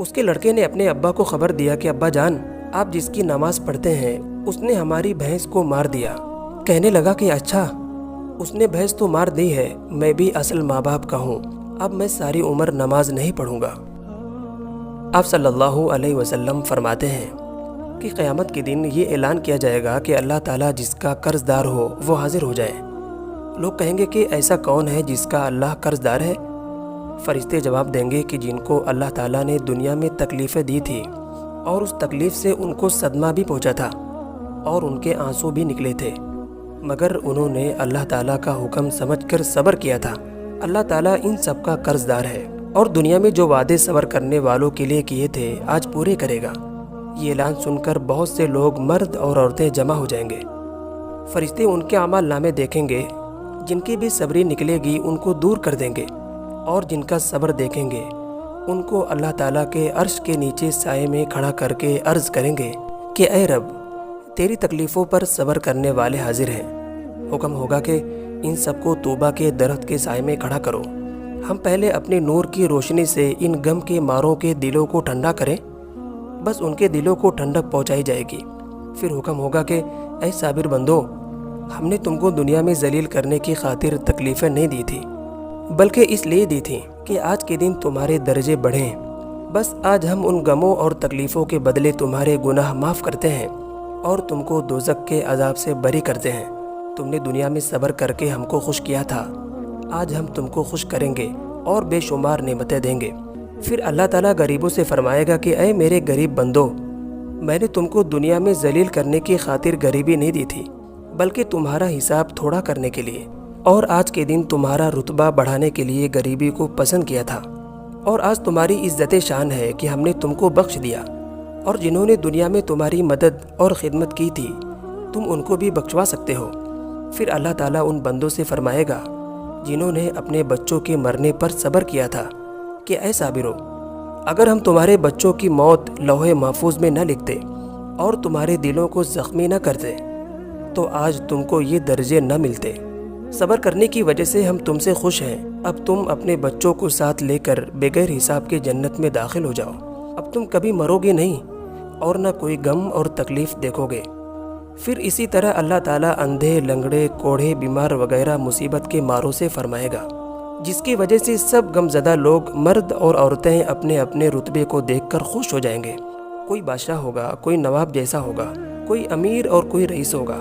اس کے لڑکے نے اپنے ابا کو خبر دیا کہ ابا جان، آپ جس کی نماز پڑھتے ہیں اس نے ہماری بھینس کو مار دیا۔ کہنے لگا کہ اچھا، اس نے بھینس تو مار دی ہے، میں بھی اصل ماں باپ کا ہوں، اب میں ساری عمر نماز نہیں پڑھوں گا۔ آپ صلی اللہ علیہ وسلم فرماتے ہیں کہ قیامت کے دن یہ اعلان کیا جائے گا کہ اللہ تعالیٰ جس کا قرض دار ہو وہ حاضر ہو جائے۔ لوگ کہیں گے کہ ایسا کون ہے جس کا اللہ قرض دار ہے؟ فرشتے جواب دیں گے کہ جن کو اللہ تعالیٰ نے دنیا میں تکلیفیں دی تھی اور اس تکلیف سے ان کو صدمہ بھی پہنچا تھا اور ان کے آنسو بھی نکلے تھے، مگر انہوں نے اللہ تعالیٰ کا حکم سمجھ کر صبر کیا تھا۔ اللہ تعالیٰ ان سب کا قرض دار ہے اور دنیا میں جو وعدے صبر کرنے والوں کے لیے کیے تھے آج پورے کرے گا۔ یہ اعلان سن کر بہت سے لوگ، مرد اور عورتیں جمع ہو جائیں گے۔ فرشتے ان کے اعمال نامے دیکھیں گے، جن کی بھی صبری نکلے گی ان کو دور کر دیں گے، اور جن کا صبر دیکھیں گے ان کو اللہ تعالیٰ کے عرش کے نیچے سائے میں کھڑا کر کے عرض کریں گے کہ اے رب، تیری تکلیفوں پر صبر کرنے والے حاضر ہیں۔ حکم ہوگا کہ ان سب کو طوبہ کے درخت کے سائے میں کھڑا کرو۔ ہم پہلے اپنے نور کی روشنی سے ان غم کے ماروں کے دلوں کو ٹھنڈا کریں، بس ان کے دلوں کو ٹھنڈک پہنچائی جائے گی۔ پھر حکم ہوگا کہ اے صابر بندو، ہم نے تم کو دنیا میں ذلیل کرنے کی خاطر تکلیفیں نہیں دی تھی، بلکہ اس لیے دی تھی کہ آج کے دن تمہارے درجے بڑھیں۔ بس آج ہم ان غموں اور تکلیفوں کے بدلے تمہارے گناہ معاف کرتے ہیں اور تم کو دوزخ کے عذاب سے بری کرتے ہیں۔ تم نے دنیا میں صبر کر کے ہم کو خوش کیا تھا، آج ہم تم کو خوش کریں گے اور بے شمار نعمتیں دیں گے۔ پھر اللہ تعالیٰ غریبوں سے فرمائے گا کہ اے میرے غریب بندو، میں نے تم کو دنیا میں ذلیل کرنے کی خاطر غریبی نہیں دی تھی، بلکہ تمہارا حساب تھوڑا کرنے کے لیے، اور آج کے دن تمہارا رتبہ بڑھانے کے لیے غریبی کو پسند کیا تھا۔ اور آج تمہاری عزت شان ہے کہ ہم نے تم کو بخش دیا، اور جنہوں نے دنیا میں تمہاری مدد اور خدمت کی تھی تم ان کو بھی بخشوا سکتے ہو۔ پھر اللہ تعالیٰ ان بندوں سے فرمائے گا جنہوں نے اپنے بچوں کے مرنے پر صبر کیا تھا کہ اے صابرو، اگر ہم تمہارے بچوں کی موت لوح محفوظ میں نہ لکھتے اور تمہارے دلوں کو زخمی نہ کرتے تو آج تم کو یہ درجے نہ ملتے۔ صبر کرنے کی وجہ سے ہم تم سے خوش ہیں۔ اب تم اپنے بچوں کو ساتھ لے کر بغیر حساب کے جنت میں داخل ہو جاؤ۔ اب تم کبھی مرو گے نہیں اور نہ کوئی غم اور تکلیف دیکھو گے۔ پھر اسی طرح اللہ تعالیٰ اندھے، لنگڑے، کوڑھے، بیمار وغیرہ مصیبت کے ماروں سے فرمائے گا، جس کی وجہ سے سب غم زدہ لوگ، مرد اور عورتیں اپنے اپنے رتبے کو دیکھ کر خوش ہو جائیں گے۔ کوئی بادشاہ ہوگا، کوئی نواب جیسا ہوگا، کوئی امیر اور کوئی رئیس ہوگا۔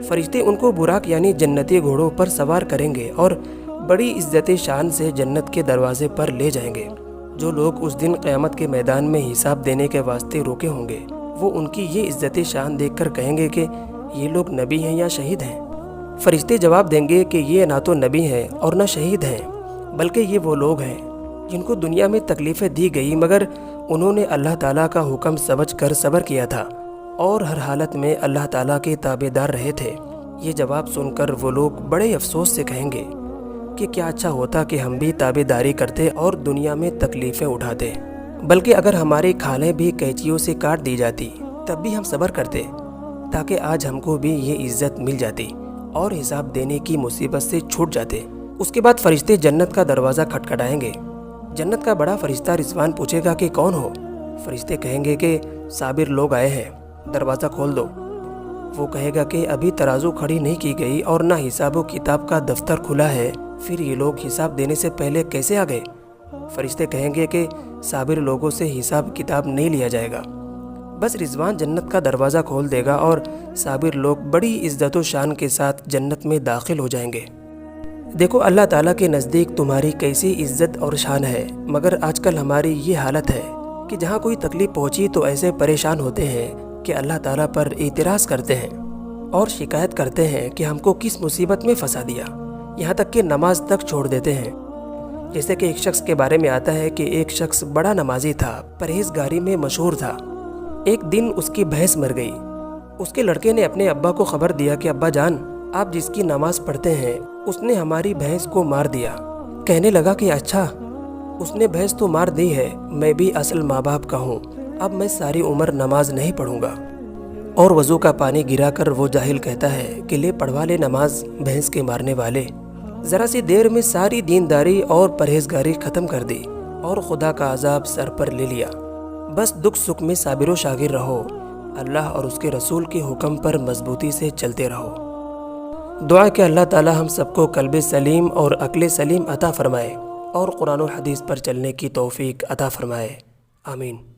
فرشتے ان کو براق یعنی جنتی گھوڑوں پر سوار کریں گے اور بڑی عزت شان سے جنت کے دروازے پر لے جائیں گے۔ جو لوگ اس دن قیامت کے میدان میں حساب دینے کے واسطے روکے ہوں گے، وہ ان کی یہ عزت شان دیکھ کر کہیں گے کہ یہ لوگ نبی ہیں یا شہید ہیں؟ فرشتے جواب دیں گے کہ یہ نہ تو نبی ہیں اور نہ شہید ہیں، بلکہ یہ وہ لوگ ہیں جن کو دنیا میں تکلیفیں دی گئی، مگر انہوں نے اللہ تعالیٰ کا حکم سمجھ کر صبر کیا تھا اور ہر حالت میں اللہ تعالیٰ کے تابع دار رہے تھے۔ یہ جواب سن کر وہ لوگ بڑے افسوس سے کہیں گے کہ کیا اچھا ہوتا کہ ہم بھی تابع داری کرتے اور دنیا میں تکلیفیں اٹھاتے، بلکہ اگر ہماری کھالیں بھی قینچیوں سے کاٹ دی جاتی تب بھی ہم صبر کرتے، تاکہ آج ہم کو بھی یہ عزت مل جاتی اور حساب دینے کی مصیبت سے چھوٹ جاتے۔ اس کے بعد فرشتے جنت کا دروازہ کھٹکھٹائیں گے۔ جنت کا بڑا فرشتہ رضوان پوچھے گا کہ کون ہو؟ فرشتے کہیں گے کہ صابر لوگ آئے ہیں، دروازہ کھول دو۔ وہ کہے گا کہ ابھی ترازو کھڑی نہیں کی گئی اور نہ حساب و کتاب کا دفتر کھلا ہے، پھر یہ لوگ حساب دینے سے پہلے کیسے آ گئے؟ فرشتے کہیں گے کہ صابر لوگوں سے حساب کتاب نہیں لیا جائے گا۔ بس رضوان جنت کا دروازہ کھول دے گا اور صابر لوگ بڑی عزت و شان کے ساتھ جنت میں داخل ہو جائیں گے۔ دیکھو اللہ تعالیٰ کے نزدیک تمہاری کیسی عزت اور شان ہے، مگر آج کل ہماری یہ حالت ہے کہ جہاں کوئی تکلیف پہنچی تو ایسے پریشان ہوتے ہیں کہ اللہ تعالیٰ پر اعتراض کرتے ہیں اور شکایت کرتے ہیں کہ ہم کو کس مصیبت میں پھنسا دیا، یہاں تک کہ نماز تک چھوڑ دیتے ہیں۔ جیسے کہ ایک شخص کے بارے میں آتا ہے کہ ایک شخص بڑا نمازی تھا، پرہیزگاری میں مشہور تھا۔ ایک دن اس کی بھینس مر گئی۔ اس کے لڑکے نے اپنے ابا کو خبر دیا کہ ابا جان، آپ جس کی نماز پڑھتے ہیں اس نے ہماری بھینس کو مار دیا۔ کہنے لگا کہ اچھا، اس نے بھینس تو مار دی ہے، میں بھی اصل ماں باپ کا ہوں، اب میں ساری عمر نماز نہیں پڑھوں گا۔ اور وضو کا پانی گرا کر وہ جاہل کہتا ہے کہ لے پڑھوا لے نماز بھینس کے مارنے والے۔ ذرا سی دیر میں ساری دینداری اور پرہیزگاری ختم کر دی اور خدا کا عذاب سر پر لے لیا۔ بس دکھ سکھ میں صابر و شاکر رہو، اللہ اور اس کے رسول کے حکم پر مضبوطی سے چلتے رہو۔ دعا کہ اللہ تعالی ہم سب کو قلب سلیم اور عقل سلیم عطا فرمائے اور قرآن و حدیث پر چلنے کی توفیق عطا فرمائے، آمین۔